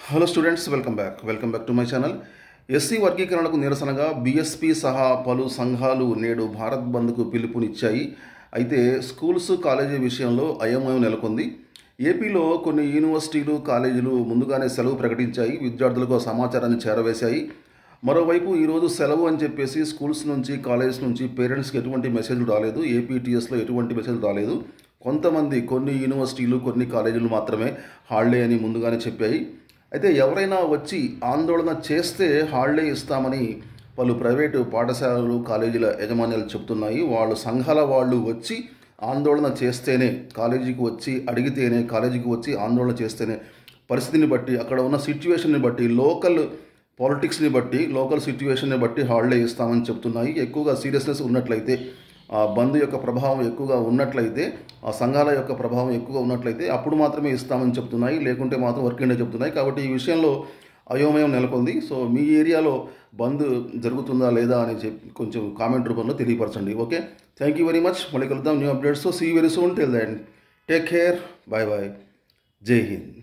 Hello students, welcome back to my channel. SC వర్గీకరణకు నిరసనగా BSP సహా పలు సంఘాలు నేడు భారత్ బంద్కు పిలుపునిచ్చాయి. అయితే స్కూల్స్ కాలేజీ విషయంలో అయోమయం నెలకొంది. ఏపీలో కొన్ని యూనివర్సిటీలు కాలేజీలు ముందుగానే సెలవు ప్రకటించాయి, విద్యార్థులకు సమాచారాన్ని చేరవేశాయి. మరోవైపు ఈరోజు సెలవు అని చెప్పేసి స్కూల్స్ నుంచి కాలేజెస్ నుంచి పేరెంట్స్కి ఎటువంటి మెసేజ్లు రాలేదు, ఏపీటీఎస్లో ఎటువంటి మెసేజ్ రాలేదు. కొన్ని యూనివర్సిటీలు కొన్ని కాలేజీలు మాత్రమే హాలిడే అని ముందుగానే చెప్పాయి. అయితే ఎవరైనా వచ్చి ఆందోళన చేస్తే హాలిడే ఇస్తామని పలు ప్రైవేటు పాఠశాలలు కాలేజీల యాజమాన్యాలు చెప్తున్నాయి. సంఘాల వాళ్ళు వచ్చి ఆందోళన చేస్తేనే, కాలేజీకి వచ్చి అడిగితేనే, కాలేజీకి వచ్చి ఆందోళన చేస్తేనే పరిస్థితిని బట్టి, అక్కడ ఉన్న సిచ్యువేషన్ని బట్టి, లోకల్ పాలిటిక్స్ని బట్టి, లోకల్ సిచ్యువేషన్ని బట్టి హాలిడే ఇస్తామని చెప్తున్నాయి. ఎక్కువగా సీరియస్నెస్ ఉన్నట్లయితే, ఆ బంద్ యొక్క ప్రభావం ఎక్కువగా ఉన్నట్లయితే, ఆ సంఘాల యొక్క ప్రభావం ఎక్కువగా ఉన్నట్లయితే అప్పుడు మాత్రమే ఇస్తామని చెప్తున్నాయి, లేకుంటే మాత్రం వర్కింగ్ డే చెప్తున్నాయి. కాబట్టి ఈ విషయంలో అయోమయం నెలకొంది. సో మీ ఏరియాలో బంద్ జరుగుతుందా లేదా అని కొంచెం కామెంట్ రూపంలో తెలియపరచండి. Okay, thank you very much. మళ్ళీ కలుద్దాం new updates. So see very soon. Till then take care, bye bye, Jai Hind.